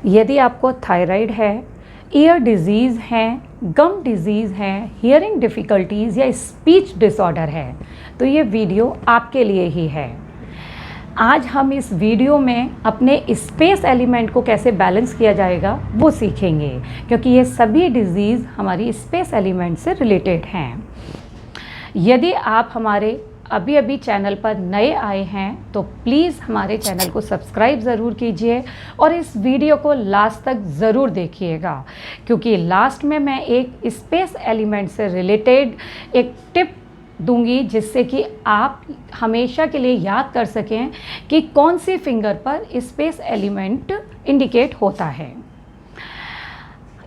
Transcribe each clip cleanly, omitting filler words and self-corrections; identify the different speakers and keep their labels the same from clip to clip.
Speaker 1: यदि आपको थायराइड है, ईयर डिजीज़ है, गम डिजीज़ है, हियरिंग डिफ़िकल्टीज़ या स्पीच डिसऑर्डर है तो ये वीडियो आपके लिए ही है। आज हम इस वीडियो में अपने स्पेस एलिमेंट को कैसे बैलेंस किया जाएगा वो सीखेंगे, क्योंकि ये सभी डिजीज़ हमारी स्पेस एलिमेंट से रिलेटेड हैं। यदि आप हमारे अभी चैनल पर नए आए हैं तो प्लीज़ हमारे चैनल को सब्सक्राइब ज़रूर कीजिए और इस वीडियो को लास्ट तक ज़रूर देखिएगा, क्योंकि लास्ट में मैं एक स्पेस एलिमेंट से रिलेटेड एक टिप दूंगी जिससे कि आप हमेशा के लिए याद कर सकें कि कौन सी फिंगर पर स्पेस एलिमेंट इंडिकेट होता है।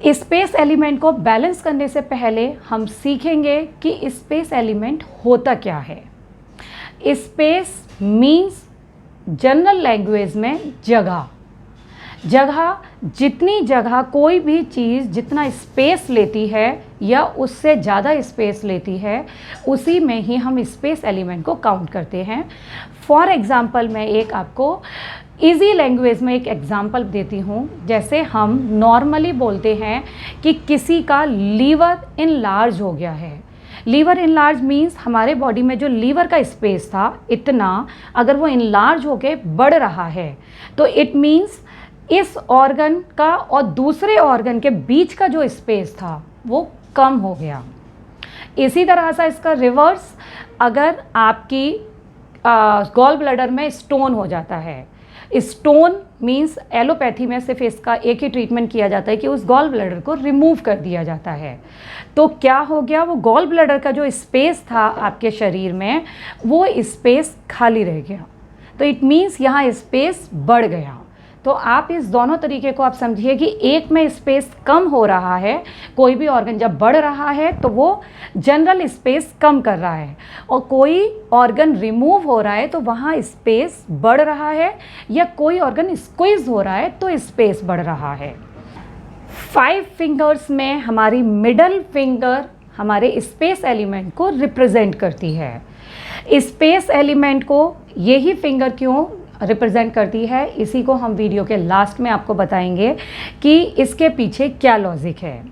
Speaker 1: स्पेस एलिमेंट को बैलेंस करने से पहले हम सीखेंगे कि स्पेस एलिमेंट होता क्या है। स्पेस मीन्स जनरल लैंग्वेज में जगह। जितनी जगह कोई भी चीज़ जितना स्पेस लेती है या उससे ज़्यादा स्पेस लेती है उसी में ही हम स्पेस एलिमेंट को काउंट करते हैं। फॉर एग्ज़ाम्पल मैं एक आपको इजी लैंग्वेज में एक एग्ज़ाम्पल देती हूँ। जैसे हम नॉर्मली बोलते हैं कि किसी का लीवर इनलार्ज हो गया है। लीवर इनलार्ज मीन्स हमारे बॉडी में जो लीवर का स्पेस था इतना अगर वो इनलार्ज होके बढ़ रहा है तो इट मीन्स इस ऑर्गन का और दूसरे ऑर्गन के बीच का जो स्पेस था वो कम हो गया। इसी तरह से इसका रिवर्स, अगर आपकी गॉल ब्लैडर में स्टोन हो जाता है, स्टोन मीन्स एलोपैथी में सिर्फ इसका एक ही ट्रीटमेंट किया जाता है कि उस गॉल ब्लैडर को रिमूव कर दिया जाता है। तो क्या हो गया, वो गॉल ब्लैडर का जो स्पेस था आपके शरीर में वो स्पेस खाली रह गया, तो इट मीन्स यहाँ स्पेस बढ़ गया। तो आप इस दोनों तरीके को आप समझिए कि एक में स्पेस कम हो रहा है, कोई भी ऑर्गन जब बढ़ रहा है तो वो जनरल स्पेस कम कर रहा है, और कोई ऑर्गन रिमूव हो रहा है तो वहाँ स्पेस बढ़ रहा है, या कोई ऑर्गन स्क्वीज हो रहा है तो स्पेस बढ़ रहा है। 5 फिंगर्स में हमारी मिडल फिंगर हमारे स्पेस एलिमेंट को रिप्रेजेंट करती है। स्पेस एलिमेंट को यही फिंगर क्यों रिप्रेजेंट करती है, इसी को हम वीडियो के लास्ट में आपको बताएंगे कि इसके पीछे क्या लॉजिक है।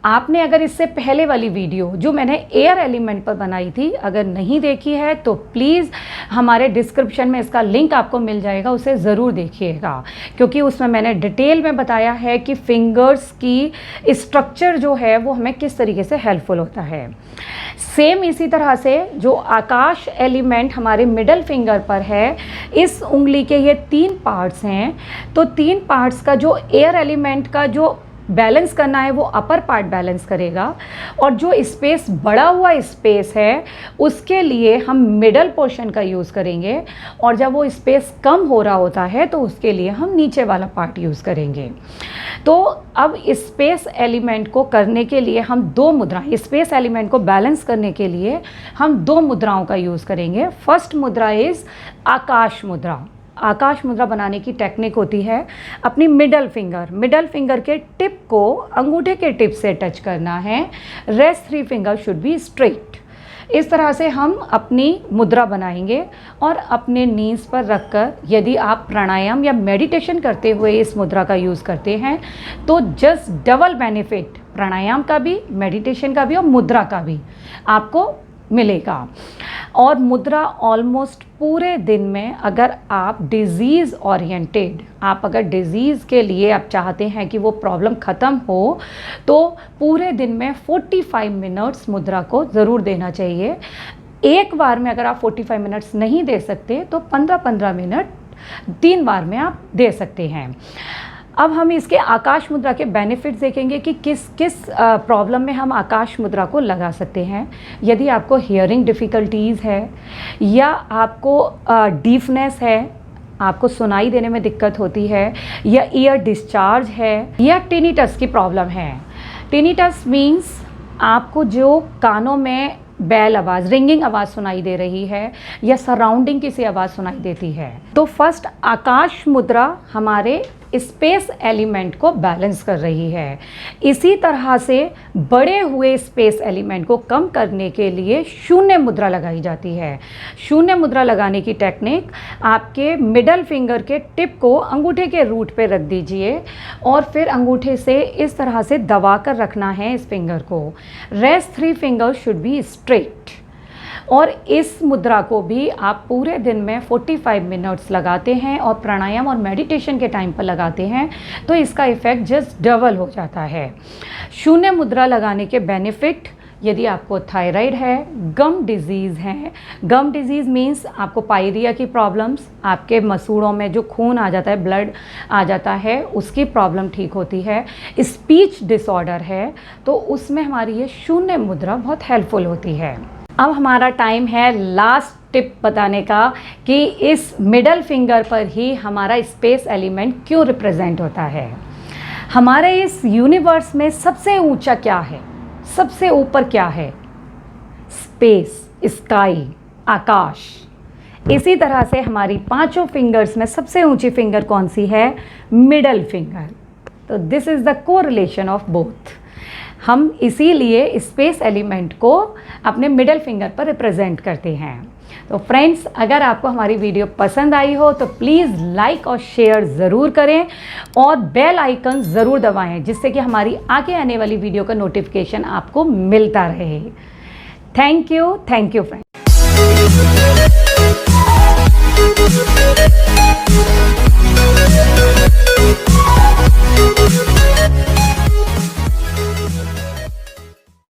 Speaker 1: आपने अगर इससे पहले वाली वीडियो जो मैंने एयर एलिमेंट पर बनाई थी अगर नहीं देखी है तो प्लीज़ हमारे डिस्क्रिप्शन में इसका लिंक आपको मिल जाएगा, उसे ज़रूर देखिएगा, क्योंकि उसमें मैंने डिटेल में बताया है कि फिंगर्स की स्ट्रक्चर जो है वो हमें किस तरीके से हेल्पफुल होता है। सेम इसी तरह से जो आकाश एलिमेंट हमारे मिडल फिंगर पर है, इस उंगली के ये 3 पार्ट्स हैं, तो 3 पार्ट्स का जो एयर एलिमेंट का जो बैलेंस करना है वो अपर पार्ट बैलेंस करेगा, और जो स्पेस बढ़ा हुआ स्पेस है उसके लिए हम मिडल पोर्शन का यूज़ करेंगे, और जब वो स्पेस कम हो रहा होता है तो उसके लिए हम नीचे वाला पार्ट यूज़ करेंगे। तो अब स्पेस एलिमेंट को करने के लिए हम 2 मुद्रा, स्पेस एलिमेंट को बैलेंस करने के लिए हम 2 मुद्राओं का यूज़ करेंगे। फर्स्ट मुद्रा इज़ आकाश मुद्रा। आकाश मुद्रा बनाने की टेक्निक होती है अपनी मिडल फिंगर के टिप को अंगूठे के टिप से टच करना है। Rest 3 finger should be straight. इस तरह से हम अपनी मुद्रा बनाएंगे और अपने नीज पर रखकर, यदि आप प्राणायाम या मेडिटेशन करते हुए इस मुद्रा का यूज़ करते हैं तो जस्ट डबल बेनिफिट, प्राणायाम का भी, मेडिटेशन का भी और मुद्रा का भी आपको मिलेगा। और मुद्रा ऑलमोस्ट पूरे दिन में, अगर आप डिज़ीज़ ओरिएंटेड, आप अगर डिज़ीज़ के लिए आप चाहते हैं कि वो प्रॉब्लम ख़त्म हो तो पूरे दिन में 45 मिनट्स मुद्रा को ज़रूर देना चाहिए। एक बार में अगर आप 45 मिनट्स नहीं दे सकते तो 15-15 मिनट 3 बार में आप दे सकते हैं। अब हम इसके आकाश मुद्रा के बेनिफिट्स देखेंगे कि किस किस प्रॉब्लम में हम आकाश मुद्रा को लगा सकते हैं। यदि आपको हियरिंग डिफ़िकल्टीज़ है, या आपको डीफनेस है, आपको सुनाई देने में दिक्कत होती है, या ईयर डिस्चार्ज है, या टिनिटस की प्रॉब्लम है। टिनिटस मीन्स आपको जो कानों में बैल आवाज़, रिंगिंग आवाज़ सुनाई दे रही है, या सराउंडिंग किसी आवाज़ सुनाई देती है, तो फर्स्ट आकाश मुद्रा हमारे स्पेस एलिमेंट को बैलेंस कर रही है। इसी तरह से बड़े हुए स्पेस एलिमेंट को कम करने के लिए शून्य मुद्रा लगाई जाती है। शून्य मुद्रा लगाने की टेक्निक, आपके मिडल फिंगर के टिप को अंगूठे के रूट पे रख दीजिए और फिर अंगूठे से इस तरह से दबा कर रखना है इस फिंगर को। Rest 3 finger should be straight. और इस मुद्रा को भी आप पूरे दिन में 45 मिनट्स लगाते हैं और प्राणायाम और मेडिटेशन के टाइम पर लगाते हैं तो इसका इफ़ेक्ट जस्ट डबल हो जाता है। शून्य मुद्रा लगाने के बेनिफिट, यदि आपको थायराइड है, गम डिजीज़ है, गम डिजीज़ मीन्स आपको पायरिया की प्रॉब्लम्स, आपके मसूड़ों में जो खून आ जाता है, ब्लड आ जाता है, उसकी प्रॉब्लम ठीक होती है। स्पीच डिसऑर्डर है तो उसमें हमारी ये शून्य मुद्रा बहुत हेल्पफुल होती है। अब हमारा टाइम है लास्ट टिप बताने का कि इस मिडल फिंगर पर ही हमारा स्पेस एलिमेंट क्यों रिप्रेजेंट होता है। हमारे इस यूनिवर्स में सबसे ऊंचा क्या है, सबसे ऊपर क्या है? स्पेस, स्काई, आकाश। इसी तरह से हमारी 5 फिंगर्स में सबसे ऊंची फिंगर कौन सी है? Middle finger. तो this is the correlation of both. हम इसीलिए स्पेस एलिमेंट को अपने मिडल फिंगर पर रिप्रेजेंट करते हैं। तो फ्रेंड्स, अगर आपको हमारी वीडियो पसंद आई हो तो प्लीज़ लाइक और शेयर ज़रूर करें और बेल आइकन ज़रूर दबाएं जिससे कि हमारी आगे आने वाली वीडियो का नोटिफिकेशन आपको मिलता रहे। Thank you friends.